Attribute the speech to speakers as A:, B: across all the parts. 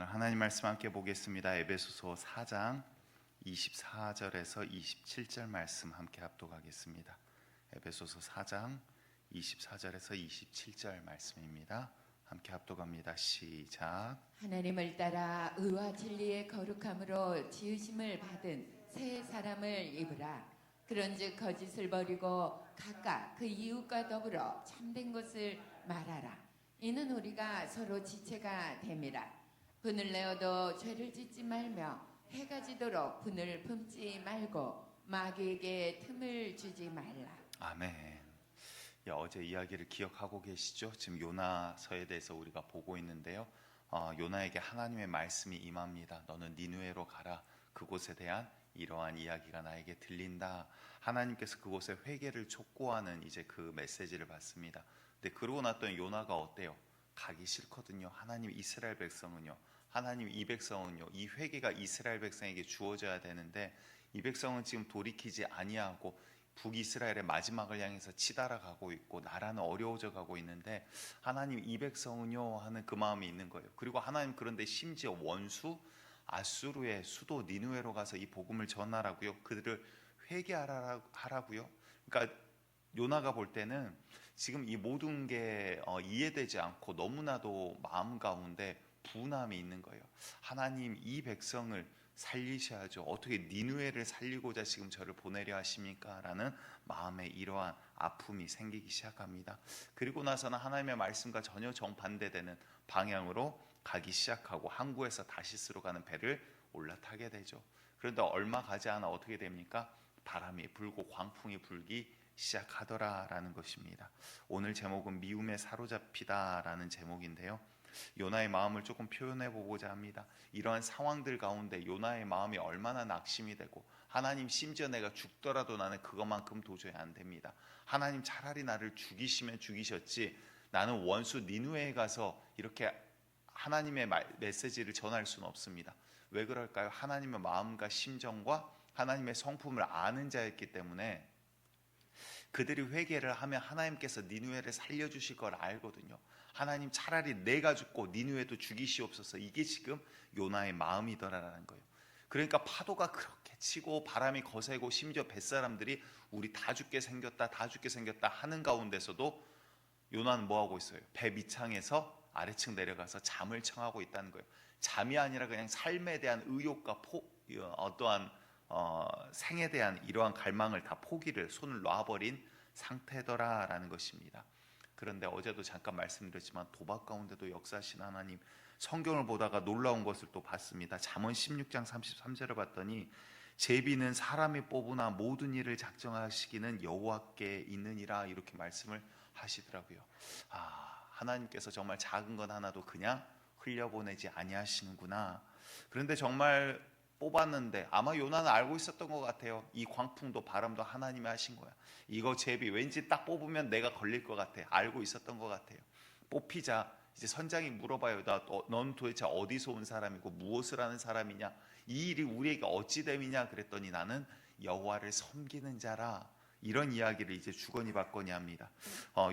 A: 오늘 하나님 말씀 함께 보겠습니다. 에베소서 4장 24절에서 27절 말씀 함께 합독하겠습니다. 에베소서 4장 24절에서 27절 말씀입니다. 함께 합독합니다. 시작.
B: 하나님을 따라 의와 진리의 거룩함으로 지으심을 받은 새 사람을 입으라. 그런즉 거짓을 버리고 각각 그 이웃과 더불어 참된 것을 말하라. 이는 우리가 서로 지체가 됨이라. 분을 내어도 죄를 짓지 말며 해가 지도록 분을 품지 말고 마귀에게 틈을 주지 말라.
A: 아멘. 어제 이야기를 기억하고 계시죠? 지금 요나서에 대해서 우리가 보고 있는데요. 요나에게 하나님의 말씀이 임합니다. 너는 니느웨로 가라. 그곳에 대한 이러한 이야기가 나에게 들린다. 하나님께서 그곳에 회개를 촉구하는 이제 그 메시지를 받습니다. 근데 그러고 났더니 요나가 어때요? 가기 싫거든요. 하나님 이스라엘 백성은요. 하나님 이 백성은요. 이 회개가 이스라엘 백성에게 주어져야 되는데 이 백성은 지금 돌이키지 아니하고 북이스라엘의 마지막을 향해서 치달아 가고 있고 나라는 어려워져 가고 있는데 하나님 이 백성은요 하는 그 마음이 있는 거예요. 그리고 하나님 그런데 심지어 원수 아수르의 수도 니느웨로 가서 이 복음을 전하라고요. 그들을 회개하라고요. 그러니까 요나가 볼 때는 지금 이 모든 게 이해되지 않고 너무나도 마음 가운데 분함이 있는 거예요. 하나님 이 백성을 살리셔야죠. 어떻게 니느웨를 살리고자 지금 저를 보내려 하십니까? 라는 마음에 이러한 아픔이 생기기 시작합니다. 그리고 나서는 하나님의 말씀과 전혀 정반대되는 방향으로 가기 시작하고 항구에서 다시스로 가는 배를 올라타게 되죠. 그런데 얼마 가지 않아 어떻게 됩니까? 바람이 불고 광풍이 불기 시작하더라라는 것입니다. 오늘 제목은 미움에 사로잡히다라는 제목인데요. 요나의 마음을 조금 표현해 보고자 합니다. 이러한 상황들 가운데 요나의 마음이 얼마나 낙심이 되고 하나님 심지어 내가 죽더라도 나는 그것만큼 도저히 안 됩니다. 하나님 차라리 나를 죽이시면 죽이셨지 나는 원수 니느웨에 가서 이렇게 하나님의 메시지를 전할 수는 없습니다. 왜 그럴까요? 하나님의 마음과 심정과 하나님의 성품을 아는 자였기 때문에 그들이 회개를 하면 하나님께서 니느웨를 살려주실 걸 알거든요. 하나님 차라리 내가 죽고 니느웨도 죽이시옵소서. 이게 지금 요나의 마음이더라라는 거예요. 그러니까 파도가 그렇게 치고 바람이 거세고 심지어 뱃사람들이 우리 다 죽게 생겼다 다 죽게 생겼다 하는 가운데서도 요나는 뭐하고 있어요? 배 밑창에서 아래층 내려가서 잠을 청하고 있다는 거예요. 잠이 아니라 그냥 삶에 대한 의욕과 어떠한 생에 대한 이러한 갈망을 다 포기를 손을 놔버린 상태더라라는 것입니다. 그런데 어제도 잠깐 말씀드렸지만 도박 가운데도 역사하신 하나님, 성경을 보다가 놀라운 것을 또 봤습니다. 잠언 16장 33절을 봤더니 제비는 사람이 뽑으나 모든 일을 작정하시기는 여호와께 있느니라 이렇게 말씀을 하시더라고요. 하나님께서 정말 작은 것 하나도 그냥 흘려보내지 아니하시는구나. 그런데 정말 뽑았는데 아마 요나는 알고 있었던 것 같아요. 이 광풍도 바람도 하나님이 하신 거야. 이거 제비 왠지 딱 뽑으면 내가 걸릴 것 같아. 알고 있었던 것 같아요. 뽑히자 이제 선장이 물어봐요. 넌 도대체 어디서 온 사람이고 무엇을 하는 사람이냐? 이 일이 우리에게 어찌 됨이냐? 그랬더니 나는 여호와를 섬기는 자라. 이런 이야기를 이제 주거니 받거니 합니다.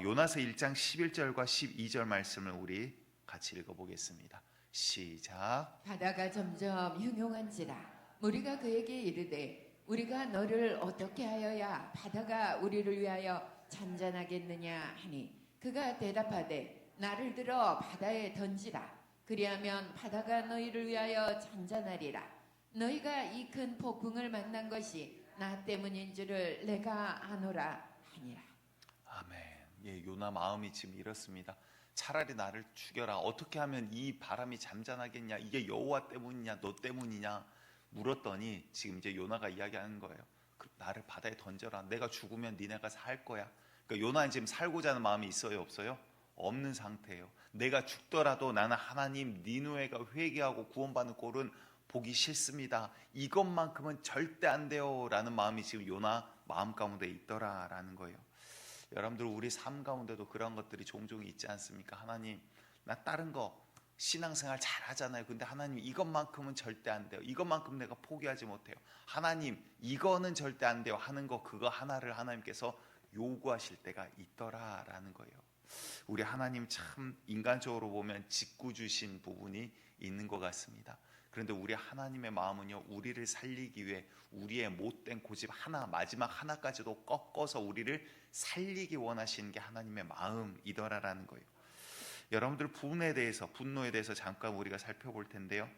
A: 요나서 1장 11절과 12절 말씀을 우리 같이 읽어보겠습니다. 시작.
B: 바다가 점점 형용한지라. 무리가 그에게 이르되 우리가 너를 어떻게 하여야 바다가 우리를 위하여 잔잔하겠느냐 하니 그가 대답하되 나를 들어 바다에 던지라. 그리하면 바다가 너희를 위하여 잔잔하리라. 너희가 이 큰 폭풍을 만난 것이 나 때문인 줄을 내가 아노라 하니라.
A: 아멘. 요나 마음이 지금 이렇습니다. 차라리 나를 죽여라. 어떻게 하면 이 바람이 잠잠하겠냐? 이게 여호와 때문이냐? 너 때문이냐? 물었더니 지금 이제 요나가 이야기하는 거예요. 나를 바다에 던져라. 내가 죽으면 니네가 살 거야. 그러니까 요나는 지금 살고자 하는 마음이 있어요? 없어요? 없는 상태예요. 내가 죽더라도 나는 하나님 니느웨가 회개하고 구원받는 꼴은 보기 싫습니다. 이것만큼은 절대 안 돼요. 라는 마음이 지금 요나 마음 가운데 있더라라는 거예요. 여러분들 우리 삶 가운데도 그런 것들이 종종 있지 않습니까? 하나님 나 다른 거 신앙생활 잘하잖아요. 근데 하나님 이것만큼은 절대 안 돼요. 이것만큼 내가 포기하지 못해요. 하나님 이거는 절대 안 돼요 하는 거 그거 하나를 하나님께서 요구하실 때가 있더라라는 거예요. 우리 하나님 참 인간적으로 보면 짓궂으신 부분이 있는 것 같습니다. 그런데 우리 하나님의 마음은요, 우리를 살리기 위해 우리의 못된 고집 하나, 마지막 하나까지도 꺾어서 우리를 살리기 원하시는 게 하나님의 마음이더라라는 거예요. 여러분들 분노에 대해서 잠깐 우리가 살펴볼 텐데요.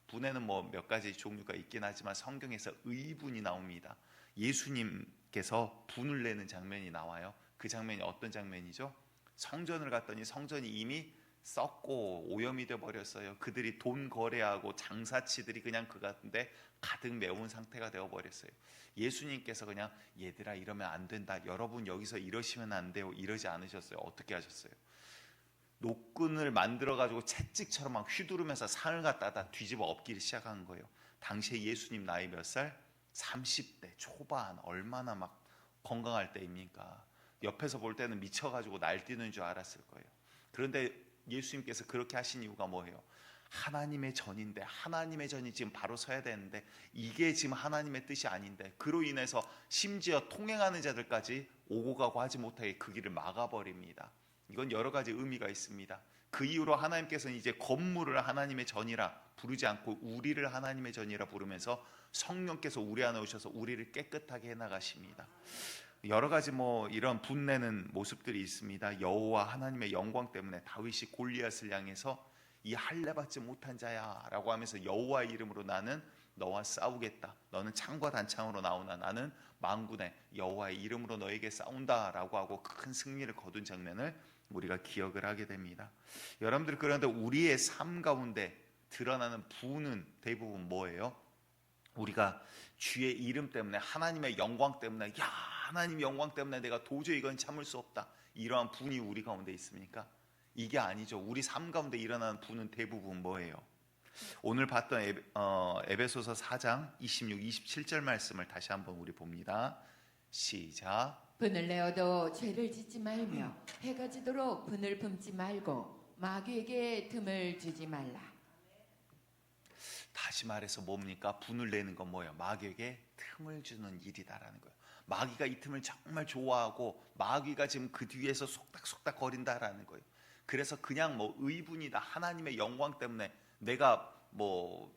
A: 분해는 뭐 몇 가지 종류가 있긴 하지만 성경에서 의분이 나옵니다. 예수님께서 분을 내는 장면이 나와요. 그 장면이 어떤 장면이죠? 성전을 갔더니 성전이 이미 썩고 오염이 돼 버렸어요. 그들이 돈 거래하고 장사치들이 그냥 그 가운데 가득 메운 상태가 되어 버렸어요. 예수님께서 그냥 얘들아 이러면 안 된다. 여러분 여기서 이러시면 안 돼요. 이러지 않으셨어요. 어떻게 하셨어요? 노끈을 만들어 가지고 채찍처럼 막 휘두르면서 산을 갖다가 뒤집어 엎기를 시작한 거예요. 당시에 예수님 나이 몇 살? 30대 초반. 얼마나 막 건강할 때입니까? 옆에서 볼 때는 미쳐가지고 날뛰는 줄 알았을 거예요. 그런데 예수님께서 그렇게 하신 이유가 뭐예요? 하나님의 전인데, 하나님의 전이 지금 바로 서야 되는데 이게 지금 하나님의 뜻이 아닌데, 그로 인해서 심지어 통행하는 자들까지 오고 가고 하지 못하게 그 길을 막아버립니다. 이건 여러 가지 의미가 있습니다. 그 이후로 하나님께서는 이제 건물을 하나님의 전이라 부르지 않고 우리를 하나님의 전이라 부르면서 성령께서 우리 안에 오셔서 우리를 깨끗하게 해나가십니다. 여러 가지 뭐 이런 분내는 모습들이 있습니다. 여호와 하나님의 영광 때문에 다윗이 골리앗을 향해서 이 할례 받지 못한 자야 라고 하면서 여호와의 이름으로 나는 너와 싸우겠다. 너는 창과 단창으로 나오나 나는 만군의 여호와의 이름으로 너에게 싸운다 라고 하고 큰 승리를 거둔 장면을 우리가 기억을 하게 됩니다. 여러분들, 그런데 우리의 삶 가운데 드러나는 부는 대부분 뭐예요? 우리가 주의 이름 때문에, 하나님의 영광 때문에, 야 하나님 영광 때문에 내가 도저히 이건 참을 수 없다, 이러한 분이 우리 가운데 있습니까? 이게 아니죠. 우리 삶 가운데 일어나는 분은 대부분 뭐예요? 오늘 봤던 에베소서 4장 26, 27절 말씀을 다시 한번 우리 봅니다. 시작.
B: 분을 내어도 죄를 짓지 말며 해가 지도록 분을 품지 말고 마귀에게 틈을 주지 말라.
A: 다시 말해서 뭡니까? 분을 내는 건 뭐예요? 마귀에게 틈을 주는 일이다라는 거예요. 마귀가 이 틈을 정말 좋아하고 마귀가 지금 그 뒤에서 속닥속닥 거린다라는 거예요. 그래서 그냥 뭐 의분이다, 하나님의 영광 때문에 내가 뭐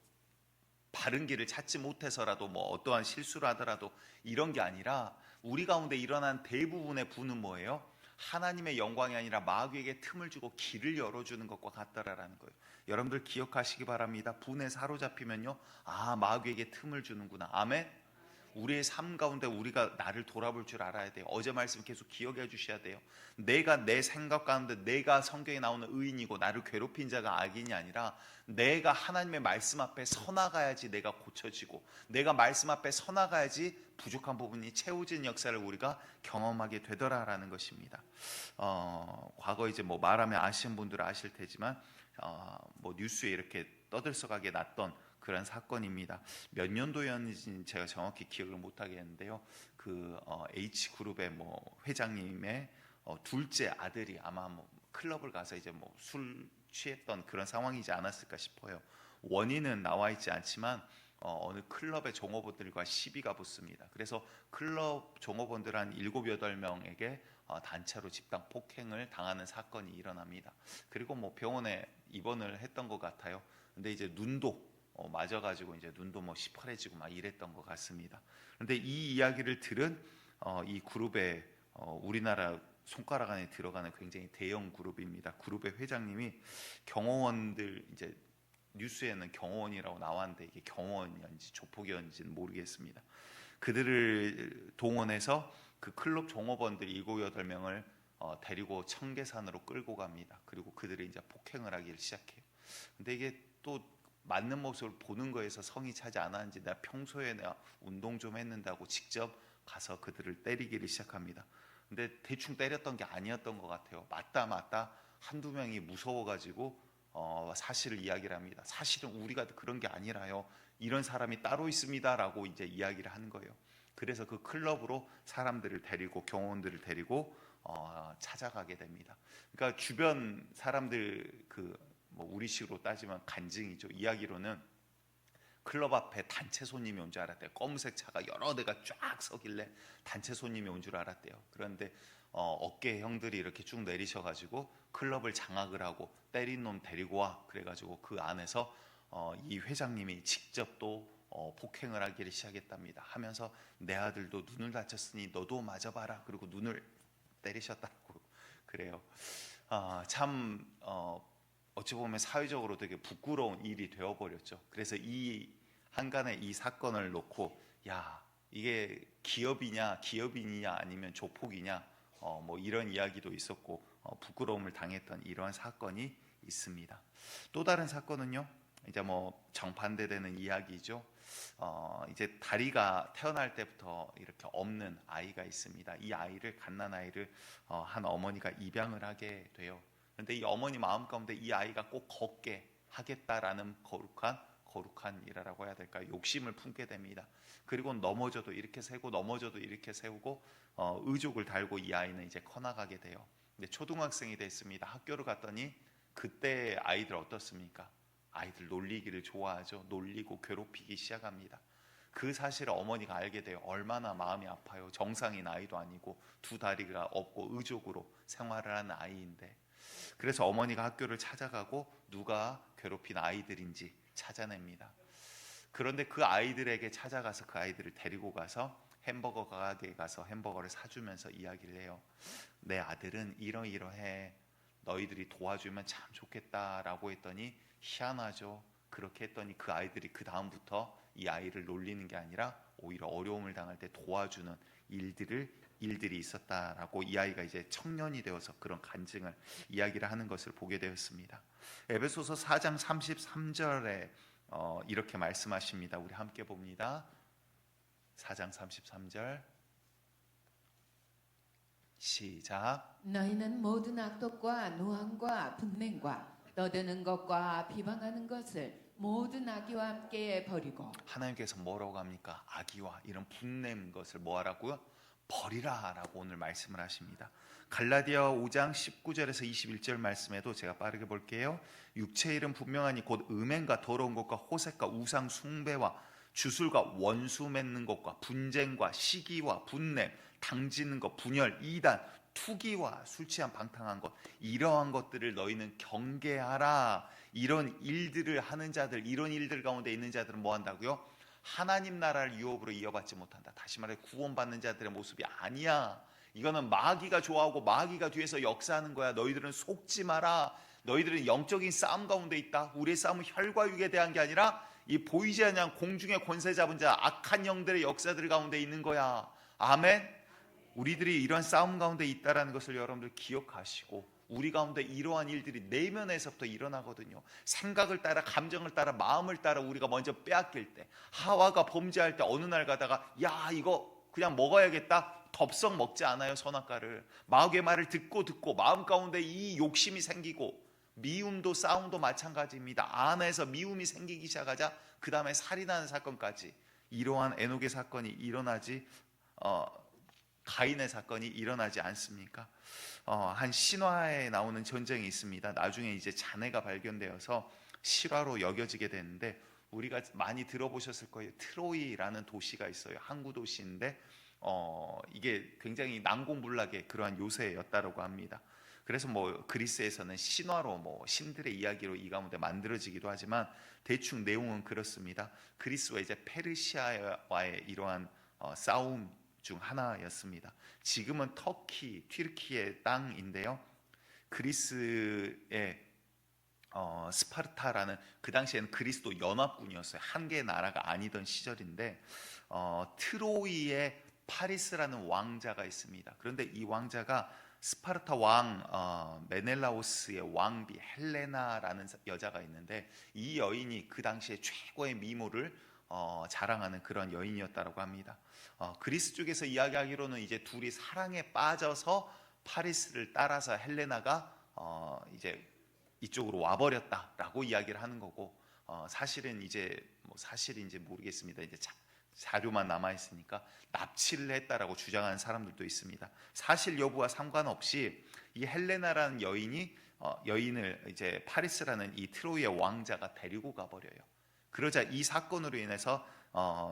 A: 바른 길을 찾지 못해서라도 뭐 어떠한 실수를 하더라도 이런 게 아니라 우리 가운데 일어난 대부분의 분은 뭐예요? 하나님의 영광이 아니라 마귀에게 틈을 주고 길을 열어주는 것과 같다라는 거예요. 여러분들 기억하시기 바랍니다. 분에 사로잡히면요, 아 마귀에게 틈을 주는구나. 아멘. 우리의 삶 가운데 우리가 나를 돌아볼 줄 알아야 돼요. 어제 말씀 계속 기억해 주셔야 돼요. 내가 내 생각 가운데 내가 성경에 나오는 의인이고 나를 괴롭힌 자가 악인이 아니라 내가 하나님의 말씀 앞에 서나가야지 내가 고쳐지고, 내가 말씀 앞에 서나가야지 부족한 부분이 채워지는 역사를 우리가 경험하게 되더라라는 것입니다. 과거 이제 뭐 말하면 아시는 분들은 아실 테지만 뭐 뉴스에 이렇게 떠들썩하게 났던 그런 사건입니다. 몇 년도였는지 제가 정확히 기억을 못 하겠는데요. 그 H그룹의 뭐 회장님의 둘째 아들이 아마 뭐 클럽을 가서 이제 뭐 술 취했던 그런 상황이지 않았을까 싶어요. 원인은 나와 있지 않지만 어느 클럽의 종업원들과 시비가 붙습니다. 그래서 클럽 종업원들 한 7, 8명에게 단체로 집단 폭행을 당하는 사건이 일어납니다. 그리고 뭐 병원에 입원을 했던 것 같아요. 근데 이제 눈도 맞아가지고 이제 눈도 뭐 시퍼래지고 막 이랬던 것 같습니다. 그런데 이 이야기를 들은 이 그룹의 우리나라 손가락 안에 들어가는 굉장히 대형 그룹입니다. 그룹의 회장님이 경호원들, 이제 뉴스에는 경호원이라고 나왔는데 이게 경호원이었는지 조폭이었는지는 모르겠습니다. 그들을 동원해서 그 클럽 종업원들 7, 8명을 데리고 청계산으로 끌고 갑니다. 그리고 그들이 이제 폭행을 하기를 시작해요. 근데 이게 또 맞는 모습을 보는 거에서 성이 차지 않았는지 내가 평소에 내가 운동 좀 했는데 하고 직접 가서 그들을 때리기를 시작합니다. 근데 대충 때렸던 게 아니었던 것 같아요. 맞다 한두 명이 무서워가지고 사실을 이야기를 합니다. 사실은 우리가 그런 게 아니라요, 이런 사람이 따로 있습니다라고 이제 이야기를 하는 거예요. 그래서 그 클럽으로 사람들을 데리고, 경호원들을 데리고 찾아가게 됩니다. 그러니까 주변 사람들, 뭐 우리식으로 따지면 간증이죠. 이야기로는 클럽 앞에 단체 손님이 온 줄 알았대요. 검은색 차가 여러 대가 쫙 서길래 단체 손님이 온 줄 알았대요. 그런데 어깨 형들이 이렇게 쭉 내리셔가지고 클럽을 장악을 하고 때린 놈 데리고 와 그래가지고 그 안에서 이 회장님이 직접 또 폭행을 하기를 시작했답니다. 하면서 내 아들도 눈을 다쳤으니 너도 맞아봐라. 그리고 눈을 때리셨다고 그래요. 참 어찌 보면 사회적으로 되게 부끄러운 일이 되어버렸죠. 그래서 이 한간에 이 사건을 놓고 야 이게 기업인이냐 아니면 조폭이냐 뭐 이런 이야기도 있었고 부끄러움을 당했던 이러한 사건이 있습니다. 또 다른 사건은요. 이제 뭐 정반대되는 이야기죠. 이제 다리가 태어날 때부터 이렇게 없는 아이가 있습니다. 이 아이를 갓난 아이를 한 어머니가 입양을 하게 돼요. 그런데 이 어머니 마음 가운데 이 아이가 꼭 걷게 하겠다라는 거룩한 일이라고 해야 될까요? 욕심을 품게 됩니다. 그리고 넘어져도 이렇게 세고 넘어져도 이렇게 세우고 의족을 달고 이 아이는 이제 커나가게 돼요. 근데 초등학생이 됐습니다. 학교를 갔더니 그때 아이들 어떻습니까? 아이들 놀리기를 좋아하죠. 놀리고 괴롭히기 시작합니다. 그 사실을 어머니가 알게 돼요. 얼마나 마음이 아파요. 정상인 아이도 아니고 두 다리가 없고 의족으로 생활을 하는 아이인데. 그래서 어머니가 학교를 찾아가고 누가 괴롭힌 아이들인지 찾아냅니다. 그런데 그 아이들에게 찾아가서 그 아이들을 데리고 가서 햄버거 가게에 가서 햄버거를 사주면서 이야기를 해요. 내 아들은 이러이러해. 너희들이 도와주면 참 좋겠다라고 했더니 희한하죠. 그렇게 했더니 그 아이들이 그 다음부터 이 아이를 놀리는 게 아니라 오히려 어려움을 당할 때 도와주는 일들이 있었다라고 이 아이가 이제 청년이 되어서 그런 간증을 이야기를 하는 것을 보게 되었습니다. 에베소서 4장 33절에 이렇게 말씀하십니다. 우리 함께 봅니다. 4장 33절 시작.
B: 너희는 모든 악독과 노함과 분냉과 떠드는 것과 비방하는 것을 모든 악의와 함께 버리고.
A: 하나님께서 뭐라고 합니까? 악의와 이런 분냄 것을 뭐하라고요? 버리라라고 오늘 말씀을 하십니다. 갈라디아 5장 19절에서 21절 말씀에도 제가 빠르게 볼게요. 육체의 일은 분명하니 곧 음행과 더러운 것과 호색과 우상 숭배와 주술과 원수 맺는 것과 분쟁과 시기와 분냄, 당지는 것, 분열, 이단, 투기와 술 취한 방탕한 것, 이러한 것들을 너희는 경계하라. 이런 일들을 하는 자들, 이런 일들 가운데 있는 자들은 뭐 한다고요? 하나님 나라를 유업으로 이어받지 못한다. 다시 말해 구원받는 자들의 모습이 아니야. 이거는 마귀가 좋아하고 마귀가 뒤에서 역사하는 거야. 너희들은 속지 마라. 너희들은 영적인 싸움 가운데 있다. 우리의 싸움은 혈과 육에 대한 게 아니라 이 보이지 않는 공중의 권세 잡은 자, 악한 영들의 역사들 가운데 있는 거야. 아멘. 우리들이 이러한 싸움 가운데 있다라는 것을 여러분들 기억하시고, 우리 가운데 이러한 일들이 내면에서부터 일어나거든요. 생각을 따라, 감정을 따라, 마음을 따라 우리가 먼저 빼앗길 때, 하와가 범죄할 때 어느 날 가다가 야 이거 그냥 먹어야겠다, 덥석 먹지 않아요. 선악과를. 마귀의 말을 듣고 마음 가운데 이 욕심이 생기고, 미움도 싸움도 마찬가지입니다. 안에서 미움이 생기기 시작하자 그 다음에 살인하는 사건까지, 이러한 에녹의 사건이 일어나지 가인의 사건이 일어나지 않습니까? 한 신화에 나오는 전쟁이 있습니다. 나중에 이제 잔해가 발견되어서 실화로 여겨지게 되는데, 우리가 많이 들어보셨을 거예요. 트로이라는 도시가 있어요. 항구 도시인데 이게 굉장히 난공불락의 그러한 요새였다고 합니다. 그래서 뭐 그리스에서는 신화로 뭐 신들의 이야기로 이 가운데 만들어지기도 하지만 대충 내용은 그렇습니다. 그리스와 이제 페르시아와의 이러한 싸움 중 하나였습니다. 지금은 튀르키의 땅인데요. 그리스의 스파르타라는, 그 당시에는 그리스도 연합군이었어요. 한 개의 나라가 아니던 시절인데 트로이의 파리스라는 왕자가 있습니다. 그런데 이 왕자가 스파르타 왕 메넬라오스의 왕비 헬레나라는 여자가 있는데, 이 여인이 그 당시에 최고의 미모를 자랑하는 그런 여인이었다고 합니다. 그리스 쪽에서 이야기하기로는 이제 둘이 사랑에 빠져서 파리스를 따라서 헬레나가 이제 이쪽으로 와버렸다라고 이야기를 하는 거고, 사실은 이제 뭐 사실인지 모르겠습니다. 이제 자료만 남아 있으니까 납치를 했다라고 주장하는 사람들도 있습니다. 사실 여부와 상관없이 이 헬레나라는 여인을 이제 파리스라는 이 트로이의 왕자가 데리고 가버려요. 그러자 이 사건으로 인해서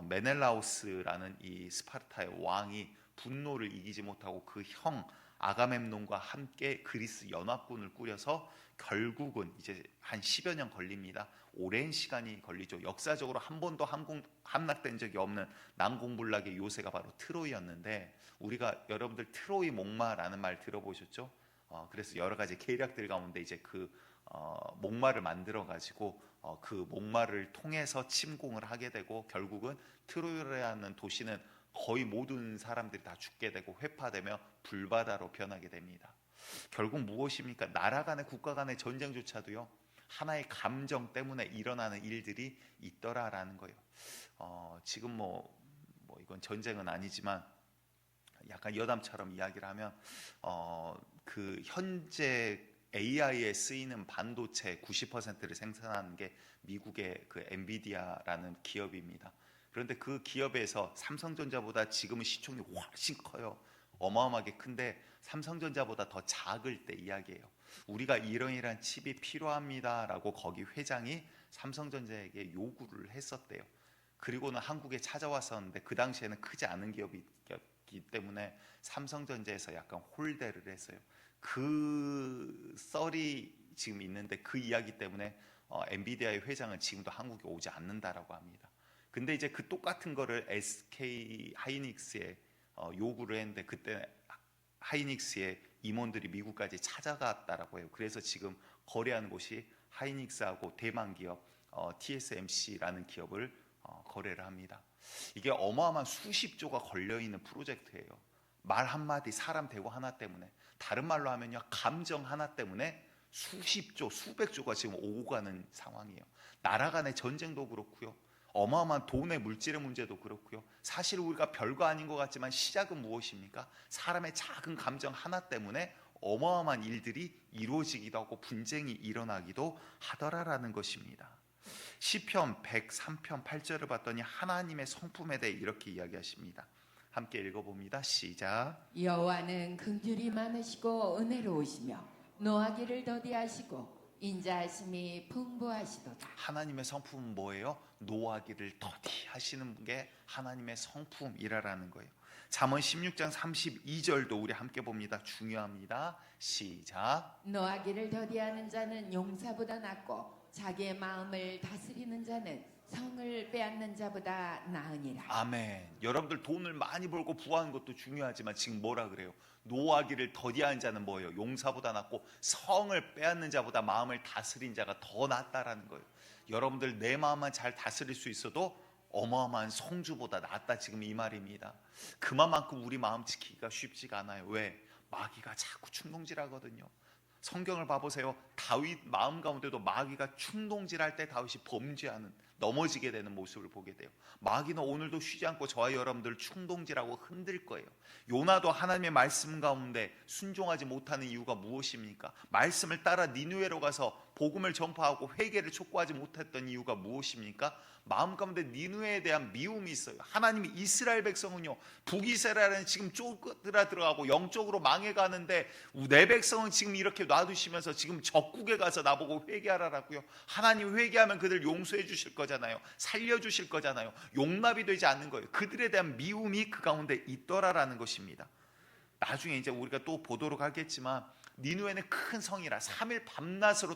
A: 메넬라우스라는 이 스파르타의 왕이 분노를 이기지 못하고 그 형 아가멤논과 함께 그리스 연합군을 꾸려서 결국은 이제 한 10여 년 걸립니다. 오랜 시간이 걸리죠. 역사적으로 한 번도 함락된 적이 없는 난공불락의 요새가 바로 트로이였는데, 우리가 여러분들 트로이 목마라는 말 들어보셨죠? 그래서 여러 가지 계략들 가운데 이제 그 목마를 만들어 가지고 그 목마를 통해서 침공을 하게 되고, 결국은 트로이라는 도시는 거의 모든 사람들이 다 죽게 되고 회파되며 불바다로 변하게 됩니다. 결국 무엇입니까? 나라 간의 국가 간의 전쟁조차도요, 하나의 감정 때문에 일어나는 일들이 있더라라는 거예요. 지금 뭐 이건 전쟁은 아니지만 약간 여담처럼 이야기를 하면 그 현재 AI에 쓰이는 반도체 90%를 생산하는 게 미국의 그 엔비디아라는 기업입니다. 그런데 그 기업에서 삼성전자보다 지금은 시총이 훨씬 커요. 어마어마하게 큰데 삼성전자보다 더 작을 때 이야기예요. 우리가 이런 칩이 필요합니다라고 거기 회장이 삼성전자에게 요구를 했었대요. 그리고는 한국에 찾아왔었는데 그 당시에는 크지 않은 기업이기 때문에 삼성전자에서 약간 홀대를 했어요. 그 썰이 지금 있는데 그 이야기 때문에 엔비디아의 회장은 지금도 한국에 오지 않는다라고 합니다. 근데 이제 그 똑같은 거를 SK 하이닉스에 요구를 했는데 그때 하이닉스의 임원들이 미국까지 찾아갔다라고 해요. 그래서 지금 거래하는 곳이 하이닉스하고 대만 기업 TSMC라는 기업을 거래를 합니다. 이게 어마어마한 수십조가 걸려있는 프로젝트예요. 말 한마디 사람 대고 하나 때문에, 다른 말로 하면요, 감정 하나 때문에 수십조 수백조가 지금 오고 가는 상황이에요. 나라 간의 전쟁도 그렇고요, 어마어마한 돈의 물질의 문제도 그렇고요. 사실 우리가 별거 아닌 것 같지만 시작은 무엇입니까? 사람의 작은 감정 하나 때문에 어마어마한 일들이 이루어지기도 하고 분쟁이 일어나기도 하더라라는 것입니다. 시편 103편 8절을 봤더니 하나님의 성품에 대해 이렇게 이야기하십니다. 함께 읽어봅니다. 시작.
B: 여호와는 긍휼이 많으시고 은혜로우시며 노하기를 더디하시고 인자하심이 풍부하시도다.
A: 하나님의 성품은 뭐예요? 노하기를 더디하시는 게 하나님의 성품이라는 거예요. 잠언 16장 32절도 우리 함께 봅니다. 중요합니다. 시작.
B: 노하기를 더디하는 자는 용사보다 낫고 자기의 마음을 다스리는 자는 성을 빼앗는 자보다 나으니라.
A: 아멘. 여러분들 돈을 많이 벌고 부하는 것도 중요하지만 지금 뭐라 그래요? 노하기를 더디하는 자는 뭐예요? 용사보다 낫고 성을 빼앗는 자보다 마음을 다스린 자가 더 낫다라는 거예요. 여러분들 내 마음만 잘 다스릴 수 있어도 어마어마한 성주보다 낫다, 지금 이 말입니다. 그만큼 우리 마음 지키기가 쉽지가 않아요. 왜? 마귀가 자꾸 충동질하거든요. 성경을 봐보세요. 다윗 마음 가운데도 마귀가 충동질할 때 다윗이 범죄하는, 넘어지게 되는 모습을 보게 돼요. 마귀는 오늘도 쉬지 않고 저와 여러분들 충동질하고 흔들 거예요. 요나도 하나님의 말씀 가운데 순종하지 못하는 이유가 무엇입니까? 말씀을 따라 니느웨로 가서 복음을 전파하고 회개를 촉구하지 못했던 이유가 무엇입니까? 마음 가운데 니느웨에 대한 미움이 있어요. 하나님이 이스라엘 백성은요, 북이스라엘은 지금 쪼그라 들어가고 영적으로 망해가는데 내 백성은 지금 이렇게 놔두시면서 지금 적국에 가서 나보고 회개하라라고요. 하나님 회개하면 그들 용서해 주실 거잖아요. 살려주실 거잖아요. 용납이 되지 않는 거예요. 그들에 대한 미움이 그 가운데 있더라라는 것입니다. 나중에 이제 우리가 또 보도록 하겠지만 니느웨는 큰 성이라 3일 밤낮으로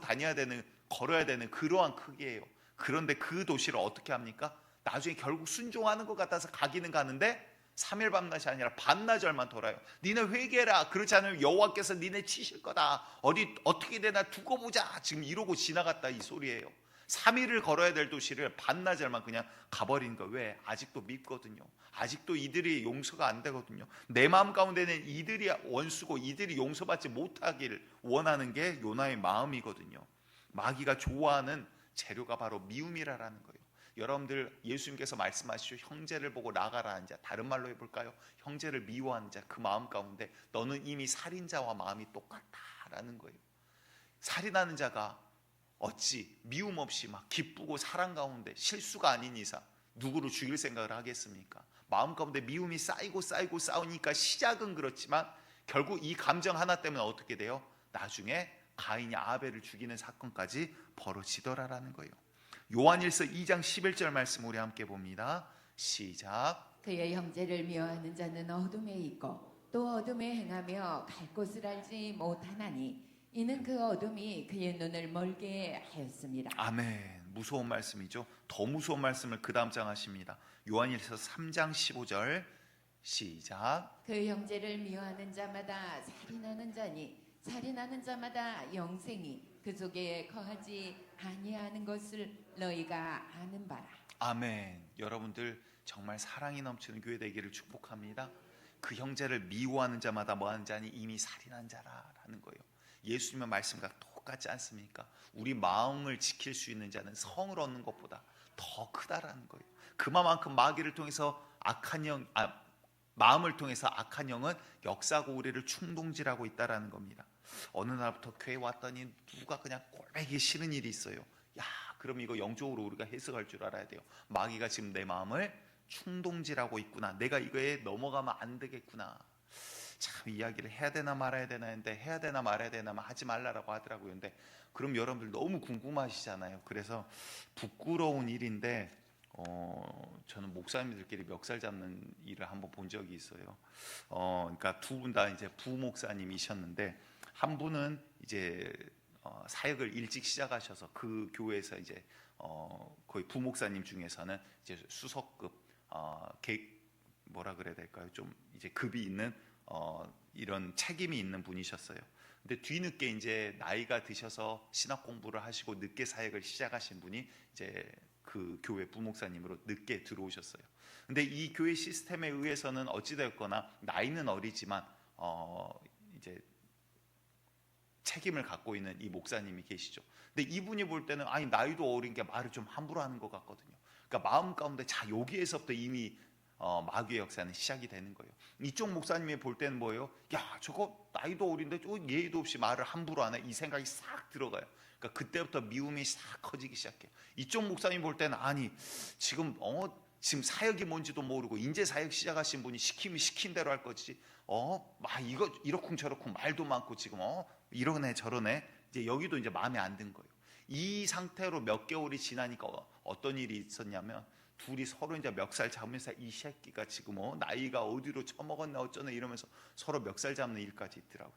A: 걸어야 되는 그러한 크기예요. 그런데 그 도시를 어떻게 합니까? 나중에 결국 순종하는 것 같아서 가기는 가는데 3일 밤낮이 아니라 반나절만 돌아요. 니네 회개라, 그렇지 않으면 여호와께서 니네 치실 거다. 어떻게 되나 두고 보자. 지금 이러고 지나갔다, 이 소리예요. 3일을 걸어야 될 도시를 반나절만 그냥 가버린 거. 왜? 아직도 밉거든요. 아직도 이들이 용서가 안 되거든요. 내 마음 가운데는 이들이 원수고 이들이 용서받지 못하기를 원하는 게 요나의 마음이거든요. 마귀가 좋아하는 재료가 바로 미움이라는 거예요. 여러분들 예수님께서 말씀하시죠. 형제를 보고 나가라는 자, 다른 말로 해볼까요? 형제를 미워하는 자, 그 마음 가운데 너는 이미 살인자와 마음이 똑같다라는 거예요. 살인하는 자가 어찌 미움 없이 막 기쁘고 사랑 가운데 실수가 아닌 이상 누구를 죽일 생각을 하겠습니까? 마음 가운데 미움이 쌓이고 싸우니까 시작은 그렇지만 결국 이 감정 하나 때문에 어떻게 돼요? 나중에 가인이 아벨을 죽이는 사건까지 벌어지더라라는 거예요. 요한일서 2장 11절 말씀 우리 함께 봅니다. 시작.
B: 그의 형제를 미워하는 자는 어둠에 있고 또 어둠에 행하며 갈 곳을 알지 못하나니 이는 그 어둠이 그의 눈을 멀게 하였습니다.
A: 아멘. 무서운 말씀이죠. 더 무서운 말씀을 그 다음 장 하십니다. 요한일서 3장 15절 시작.
B: 그 형제를 미워하는 자마다 살인하는 자니 살인하는 자마다 영생이 그 속에 거하지 아니하는 것을 너희가 아는 바라.
A: 아멘. 여러분들 정말 사랑이 넘치는 교회 되기를 축복합니다. 그 형제를 미워하는 자마다 뭐하는 자니 이미 살인한 자라라는 거예요. 예수님의 말씀과 똑같지 않습니까? 우리 마음을 지킬 수 있는 자는 성을 얻는 것보다 더 크다라는 거예요. 그만큼 마귀를 통해서 마음을 통해서 악한 영은 역사하고 우리를 충동질하고 있다라는 겁니다. 어느 날부터 교회 왔더니 누가 그냥 꼴보기 싫은 일이 있어요. 야, 그럼 이거 영적으로 우리가 해석할 줄 알아야 돼요. 마귀가 지금 내 마음을 충동질하고 있구나. 내가 이거에 넘어가면 안 되겠구나. 참 이야기를 해야 되나 말아야 되나 했는데 해야 되나 말아야 되나 하지 말라라고 하더라고요. 근데 그럼 여러분들 너무 궁금하시잖아요. 그래서 부끄러운 일인데 저는 목사님들끼리 멱살 잡는 일을 한번 본 적이 있어요. 그러니까 두 분 다 이제 부목사님이셨는데 한 분은 이제 사역을 일찍 시작하셔서 그 교회에서 이제 거의 부목사님 중에서는 이제 수석급 뭐라 그래야 될까요? 좀 이제 급이 있는 이런 책임이 있는 분이셨어요. 근데 뒤늦게 이제 나이가 드셔서 신학 공부를 하시고 늦게 사역을 시작하신 분이 이제 그 교회 부목사님으로 늦게 들어오셨어요. 근데 이 교회 시스템에 의해서는 어찌되었거나 나이는 어리지만 이제 책임을 갖고 있는 이 목사님이 계시죠. 근데 이분이 볼 때는 아니 나이도 어린 게 말을 좀 함부로 하는 것 같거든요. 그러니까 마음 가운데 자 여기에서부터 이미 마귀의 역사는 시작이 되는 거예요. 이쪽 목사님이 볼 때는 뭐예요? 야 저거 나이도 어린데 예의도 없이 말을 함부로 하네. 이 생각이 싹 들어가요. 그러니까 그때부터 미움이 싹 커지기 시작해요. 이쪽 목사님 볼 때는 아니 지금 사역이 뭔지도 모르고 이제 사역 시작하신 분이 시키면 시킨 대로 할 거지. 이거 이러쿵저러쿵 말도 많고 지금 이러네 저러네. 이제 여기도 이제 마음에 안 든 거예요. 이 상태로 몇 개월이 지나니까 어떤 일이 있었냐면 둘이 서로 이제 멱살 잡으면서 이 새끼가 지금 나이가 어디로 처먹었나 어쩌네 이러면서 서로 멱살 잡는 일까지 있더라고요.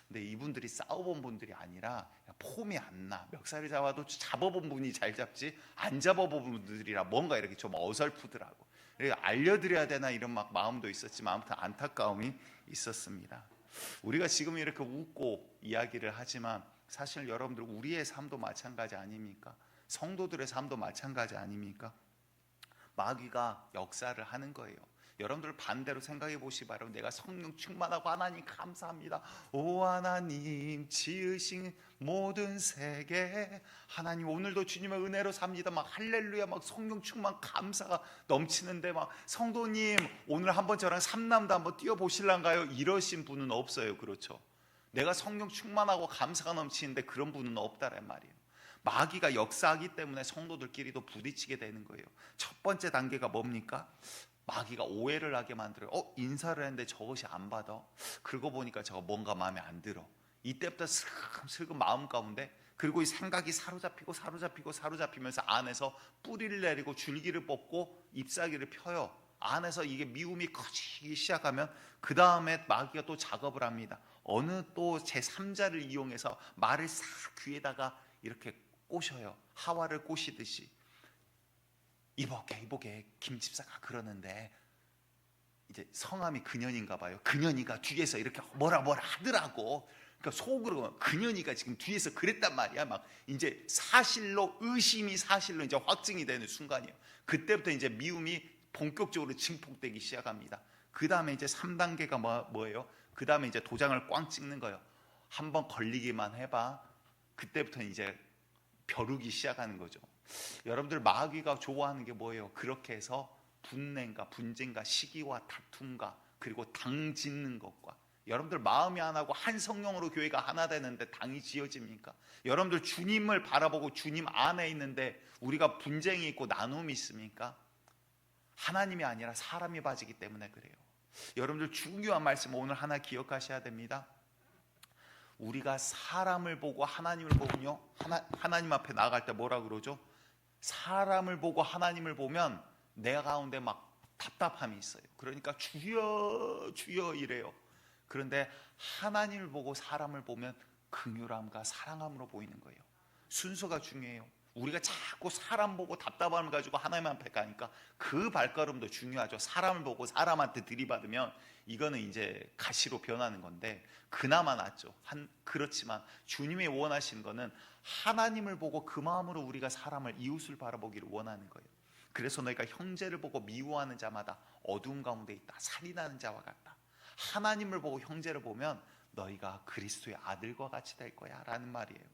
A: 근데 이분들이 싸워본 분들이 아니라 폼이 안 나. 멱살을 잡아도 잡아본 분이 잘 잡지 안 잡아본 분들이라 뭔가 이렇게 좀 어설프더라고. 알려드려야 되나 이런 막 마음도 있었지만 아무튼 안타까움이 있었습니다. 우리가 지금 이렇게 웃고 이야기를 하지만 사실 여러분들 우리의 삶도 마찬가지 아닙니까? 성도들의 삶도 마찬가지 아닙니까? 마귀가 역사를 하는 거예요. 여러분들 반대로 생각해 보시기 바랍니다. 내가 성령 충만하고 하나님 감사합니다. 오 하나님 지으신 모든 세계 하나님 오늘도 주님의 은혜로 삽니다. 막 할렐루야 막 성령 충만 감사가 넘치는데 막 성도님 오늘 한번 저랑 삼남도 한번 뛰어보실란가요? 이러신 분은 없어요. 그렇죠? 내가 성령 충만하고 감사가 넘치는데 그런 분은 없다란 말이에요. 마귀가 역사하기 때문에 성도들끼리도 부딪히게 되는 거예요. 첫 번째 단계가 뭡니까? 마귀가 오해를 하게 만들어요. 인사를 했는데 저것이 안 받아. 그러고 보니까 저거 뭔가 마음에 안 들어. 이때부터 슬금 마음 가운데 그리고 이 생각이 사로잡히면서 안에서 뿌리를 내리고 줄기를 뽑고 잎사귀를 펴요. 안에서 이게 미움이 커지기 시작하면 그 다음에 마귀가 또 작업을 합니다. 어느 또 제3자를 이용해서 말을 싹 귀에다가 이렇게 꼬셔요. 하와를 꼬시듯이. 이보게 김 집사가 그러는데 이제 성함이 근현인가 봐요. 근현이가 뒤에서 이렇게 뭐라 하더라고. 그러니까 속으로 근현이가 지금 뒤에서 그랬단 말이야. 막 이제 사실로 의심이 사실로 이제 확증이 되는 순간이에요. 그때부터 이제 미움이 본격적으로 증폭되기 시작합니다. 그 다음에 이제 3단계가 뭐예요? 그 다음에 이제 도장을 꽝 찍는 거예요. 한번 걸리기만 해봐. 그때부터 이제 벼르기 시작하는 거죠. 여러분들 마귀가 좋아하는 게 뭐예요? 그렇게 해서 분냄과 분쟁과 시기와 다툼과 그리고 당 짓는 것과 여러분들 마음이 하나고 한 성령으로 교회가 하나 되는데 당이 지어집니까? 여러분들 주님을 바라보고 주님 안에 있는데 우리가 분쟁이 있고 나눔이 있습니까? 하나님이 아니라 사람이 빠지기 때문에 그래요. 여러분들 중요한 말씀 오늘 하나 기억하셔야 됩니다. 우리가 사람을 보고 하나님을 보면요 하나님 앞에 나아갈 때 뭐라 그러죠? 사람을 보고 하나님을 보면 내 가운데 막 답답함이 있어요. 그러니까 주여 주여 이래요. 그런데 하나님을 보고 사람을 보면 긍휼함과 사랑함으로 보이는 거예요. 순서가 중요해요. 우리가 자꾸 사람 보고 답답함을 가지고 하나님 앞에 가니까 그 발걸음도 중요하죠. 사람을 보고 사람한테 들이받으면 이거는 이제 가시로 변하는 건데 그나마 낫죠. 그렇지만 주님이 원하시는 거는 하나님을 보고 그 마음으로 우리가 사람을, 이웃을 바라보기를 원하는 거예요. 그래서 너희가 형제를 보고 미워하는 자마다 어두운 가운데 있다. 살인하는 자와 같다. 하나님을 보고 형제를 보면 너희가 그리스도의 아들과 같이 될 거야 라는 말이에요.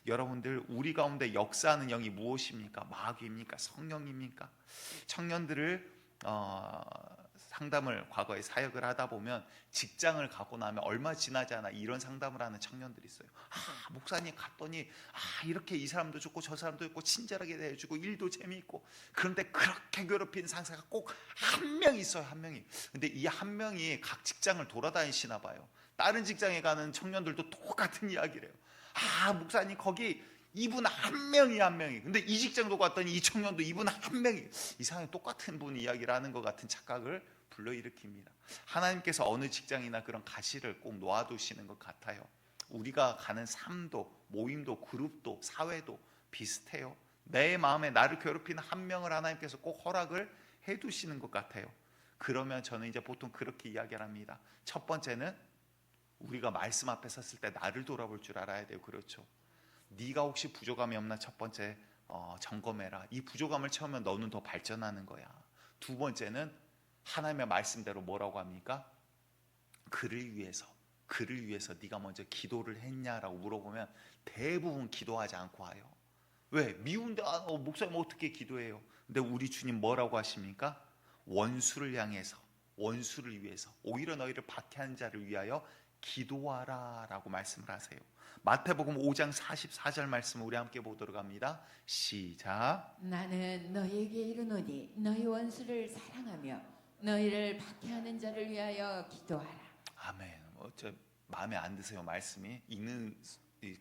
A: 여러분들, 우리 가운데 역사하는 영이 무엇입니까? 마귀입니까? 성령입니까? 청년들을 상담을 과거에 사역을 하다 보면 직장을 가고 나면 얼마 지나지 않아 이런 상담을 하는 청년들이 있어요. 목사님 갔더니 이렇게 이 사람도 좋고 저 사람도 있고 친절하게 대해주고 일도 재미있고, 그런데 그렇게 괴롭힌 상사가 꼭 한 명 있어요. 한 명이. 근데 이 한 명이 각 직장을 돌아다니시나 봐요. 다른 직장에 가는 청년들도 똑같은 이야기를 해요. 목사님 거기 이분 한 명이 근데 이 직장도 갔더니 이 청년도 이분 한 명이, 이상하게 똑같은 분 이야기를 하는 것 같은 착각을 불러일으킵니다. 하나님께서 어느 직장이나 그런 가시를 꼭 놓아두시는 것 같아요. 우리가 가는 삶도, 모임도, 그룹도, 사회도 비슷해요. 내 마음에 나를 괴롭히는 한 명을 하나님께서 꼭 허락을 해두시는 것 같아요. 그러면 저는 이제 보통 그렇게 이야기를 합니다. 첫 번째는 우리가 말씀 앞에 섰을 때 나를 돌아볼 줄 알아야 돼요. 그렇죠? 네가 혹시 부족함이 없나 첫 번째 점검해라. 이 부족함을 채우면 너는 더 발전하는 거야. 두 번째는 하나님의 말씀대로 뭐라고 합니까? 그를 위해서 네가 먼저 기도를 했냐라고 물어보면 대부분 기도하지 않고 와요. 왜? 미운데 목사님 어떻게 기도해요? 근데 우리 주님 뭐라고 하십니까? 원수를 향해서, 원수를 위해서, 오히려 너희를 박해한 자를 위하여 기도하라 라고 말씀을 하세요. 마태복음 5장 44절 말씀을 우리 함께 보도록 합니다. 시작.
B: 나는 너희에게 이르노니 너희 원수를 사랑하며 너희를 박해하는 자를 위하여 기도하라.
A: 아멘. 마음에 안 드세요? 말씀이 읽는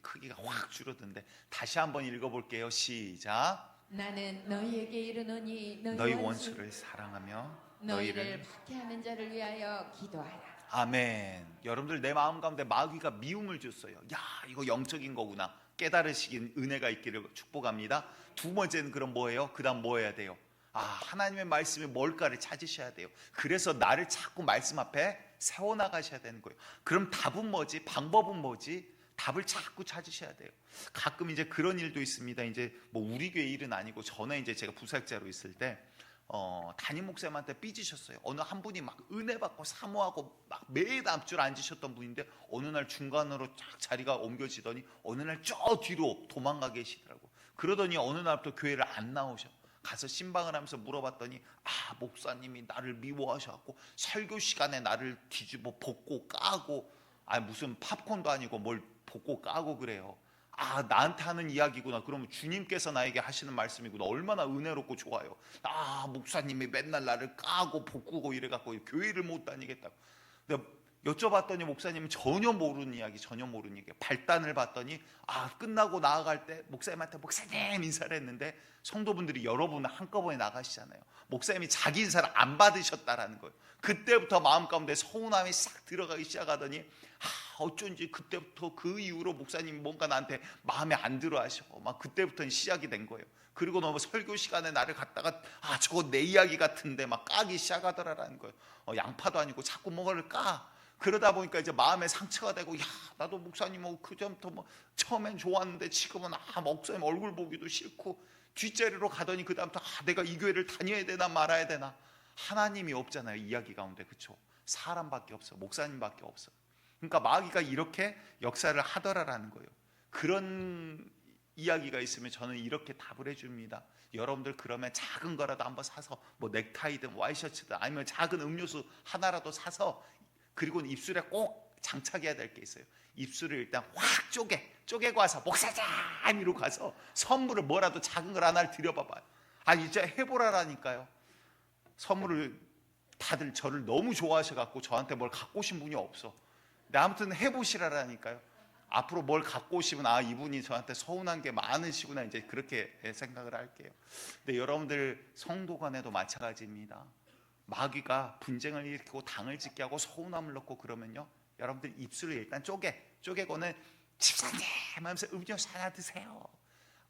A: 크기가 확 줄어드는데 다시 한번 읽어볼게요. 시작.
B: 나는 너희에게 이르노니
A: 너희 원수를 사랑하며
B: 너희를 박해하는 자를 위하여 기도하라.
A: 아멘. 여러분들, 내 마음 가운데 마귀가 미움을 줬어요. 야, 이거 영적인 거구나 깨달으시긴 은혜가 있기를 축복합니다. 두 번째는 그럼 뭐예요? 그 다음 뭐 해야 돼요? 하나님의 말씀이 뭘까를 찾으셔야 돼요. 그래서 나를 자꾸 말씀 앞에 세워나가셔야 되는 거예요. 그럼 답은 뭐지? 방법은 뭐지? 답을 자꾸 찾으셔야 돼요. 가끔 이제 그런 일도 있습니다. 이제 뭐 우리 교회 일은 아니고 전에 이제 제가 부사역자로 있을 때 담임 목사님한테 삐지셨어요. 어느 한 분이 막 은혜 받고 사모하고 막 매일 앞줄 앉으셨던 분인데 어느 날 중간으로 쫙 자리가 옮겨지더니 어느 날 저 뒤로 도망가 계시더라고. 그러더니 어느 날부터 교회를 안 나오셔. 가서 신방을 하면서 물어봤더니 목사님이 나를 미워하셔갖고 설교 시간에 나를 뒤집어 볶고 까고, 무슨 팝콘도 아니고 뭘 볶고 까고 그래요. 나한테 하는 이야기구나. 그러면 주님께서 나에게 하시는 말씀이구나. 얼마나 은혜롭고 좋아요. 목사님이 맨날 나를 까고 볶고 이래갖고 교회를 못 다니겠다고. 근데 여쭤봤더니 목사님은 전혀 모르는 이야기. 발단을 봤더니 끝나고 나아갈 때 목사님한테 목사님 인사를 했는데 성도분들이 여러분 한꺼번에 나가시잖아요. 목사님이 자기 인사를 안 받으셨다라는 거예요. 그때부터 마음 가운데 서운함이 싹 들어가기 시작하더니 어쩐지 그때부터 그 이후로 목사님이 뭔가 나한테 마음에 안 들어 하셔. 막 그때부터는 시작이 된 거예요. 그리고 너무 설교 시간에 나를 갖다가 저거 내 이야기 같은데 막 까기 시작하더라라는 거예요. 양파도 아니고 자꾸 뭐를 까. 그러다 보니까 이제 마음에 상처가 되고, 나도 목사님 그 전부터 처음엔 좋았는데 지금은 목사님 얼굴 보기도 싫고, 뒷자리로 가더니 그 다음부터 내가 이 교회를 다녀야 되나 말아야 되나. 하나님이 없잖아요, 이야기 가운데. 그렇죠? 사람밖에 없어. 목사님밖에 없어. 그러니까 마귀가 이렇게 역사를 하더라라는 거예요. 그런 이야기가 있으면 저는 이렇게 답을 해줍니다. 여러분들, 그러면 작은 거라도 한번 사서 뭐 넥타이든 와이셔츠든 아니면 작은 음료수 하나라도 사서, 그리고 입술에 꼭 장착해야 될 게 있어요. 입술을 일단 확 쪼개고 와서 목사님 이러고 가서 선물을 뭐라도 작은 걸 하나를 드려봐봐요. 이제 해보라라니까요. 선물을 다들 저를 너무 좋아하셔갖고 저한테 뭘 갖고 오신 분이 없어. 근데 아무튼 해보시라라니까요. 앞으로 뭘 갖고 오시면 이분이 저한테 서운한 게 많으시구나, 이제 그렇게 생각을 할게요. 근데 여러분들, 성도 간에도 마찬가지입니다. 마귀가 분쟁을 일으키고 당을 짓게 하고 서운함을 넣고 그러면요, 여러분들 입술을 일단 쪼개고는 집사님 하면서 음료수 하나 드세요.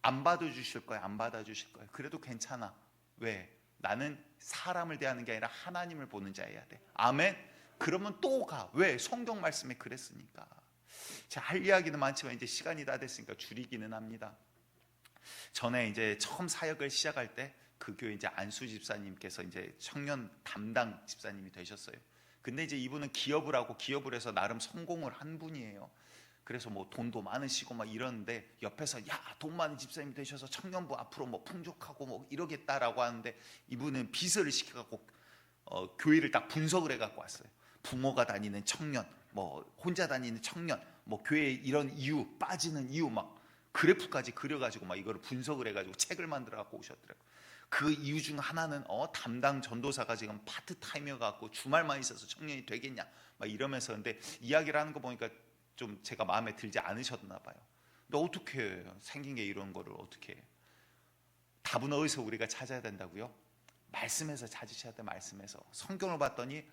A: 안 받아주실 거예요. 안 받아주실 거예요. 그래도 괜찮아. 왜? 나는 사람을 대하는 게 아니라 하나님을 보는 자여야 돼. 아멘. 그러면 또 가. 왜? 성경 말씀에 그랬으니까. 자, 할 이야기는 많지만 이제 시간이 다 됐으니까 줄이기는 합니다. 전에 이제 처음 사역을 시작할 때 그 교회 이제 안수 집사님께서 이제 청년 담당 집사님이 되셨어요. 근데 이제 이분은 기업을 하고 기업을 해서 나름 성공을 한 분이에요. 그래서 뭐 돈도 많으시고 막 이러는데 옆에서 야, 돈 많은 집사님이 되셔서 청년부 앞으로 뭐 풍족하고 뭐 이러겠다라고 하는데 이분은 비서를 시켜갖고 교회를 딱 분석을 해갖고 왔어요. 부모가 다니는 청년, 뭐 혼자 다니는 청년, 뭐 교회 이런 이유, 빠지는 이유 막 그래프까지 그려가지고 막 이거를 분석을 해가지고 책을 만들어갖고 오셨더라고요. 그 이유 중 하나는 담당 전도사가 지금 파트타임이어 갖고 주말만 있어서 청년이 되겠냐 막 이러면서. 근데 이야기를 하는 거 보니까 좀 제가 마음에 들지 않으셨나 봐요. 근데 어떻게 해요? 생긴 게 이런 거를 어떻게 해요? 답은 어디서 우리가 찾아야 된다고요? 말씀에서 찾으셔야 돼. 말씀에서. 성경을 봤더니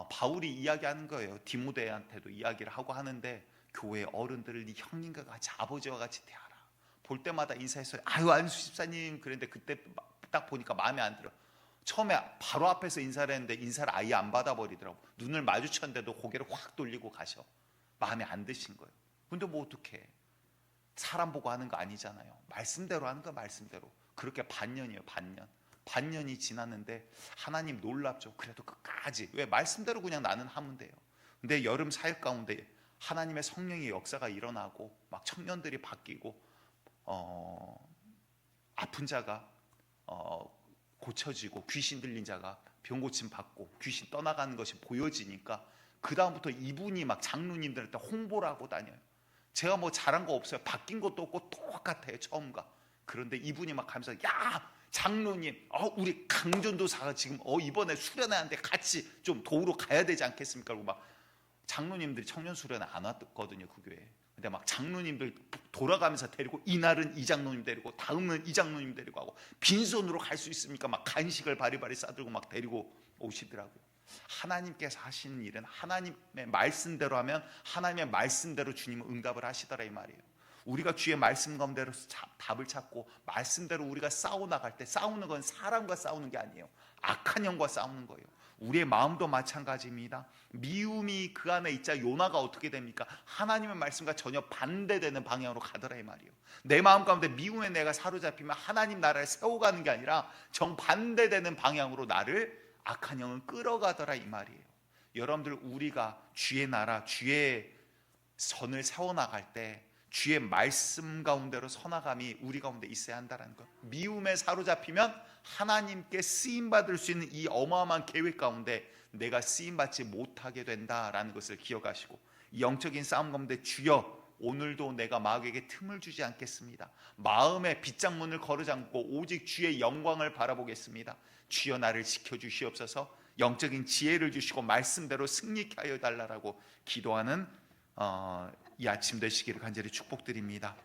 A: 바울이 이야기하는 거예요. 디모데한테도 이야기를 하고 하는데 교회 어른들을 네 형님과 같이 아버지와 같이 대하라. 볼 때마다 인사했어요. 아유 안수 집사님. 그런데 그때 딱 보니까 마음에 안 들어. 처음에 바로 앞에서 인사를 했는데 인사를 아예 안 받아버리더라고. 눈을 마주쳤는데도 고개를 확 돌리고 가셔. 마음에 안 드신 거예요. 근데 뭐 어떡해. 사람 보고 하는 거 아니잖아요. 말씀대로 하는 거 말씀대로. 그렇게 반년이에요. 반년이 지났는데 하나님 놀랍죠. 그래도 끝까지. 왜? 말씀대로 그냥 나는 하면 돼요. 근데 여름 사역 가운데 하나님의 성령의 역사가 일어나고 막 청년들이 바뀌고 아픈 자가 고쳐지고 귀신 들린 자가 병고침 받고 귀신 떠나가는 것이 보여지니까 그 다음부터 이분이 막 장로님들한테 홍보를 하고 다녀요. 제가 뭐 잘한 거 없어요. 바뀐 것도 없고 똑같아요. 처음과. 그런데 이분이 막 가면서 야 장로님 우리 강전도사가 지금 이번에 수련회한테 같이 좀 도우러 가야 되지 않겠습니까? 그리고 막 장로님들이 청년 수련회 안 왔거든요. 그 교회에. 근데 막 장로님들 돌아가면서 데리고 이날은 이 장로님 데리고 다음은 이 장로님 데리고 하고 빈손으로 갈 수 있습니까? 막 간식을 바리바리 싸들고 막 데리고 오시더라고요. 하나님께서 하시는 일은 하나님의 말씀대로 하면 하나님의 말씀대로 주님은 응답을 하시더라 이 말이에요. 우리가 주의 말씀 가운데로 답을 찾고 말씀대로 우리가 싸워나갈 때 싸우는 건 사람과 싸우는 게 아니에요. 악한 영과 싸우는 거예요. 우리의 마음도 마찬가지입니다. 미움이 그 안에 있자 요나가 어떻게 됩니까? 하나님의 말씀과 전혀 반대되는 방향으로 가더라 이 말이에요. 내 마음 가운데 미움에 내가 사로잡히면 하나님 나라를 세워가는 게 아니라 정반대되는 방향으로 나를 악한 영은 끌어가더라 이 말이에요. 여러분들 우리가 주의 나라 주의 선을 세워나갈 때 주의 말씀 가운데로 서나감이 우리 가운데 있어야 한다는 것. 미움에 사로잡히면 하나님께 쓰임받을 수 있는 이 어마어마한 계획 가운데 내가 쓰임받지 못하게 된다라는 것을 기억하시고 이 영적인 싸움 가운데 주여 오늘도 내가 마귀에게 틈을 주지 않겠습니다. 마음의 빗장문을 걸어잠고 오직 주의 영광을 바라보겠습니다. 주여 나를 지켜주시옵소서. 영적인 지혜를 주시고 말씀대로 승리케 하여 달라고 기도하는 이 아침 되시기를 간절히 축복드립니다.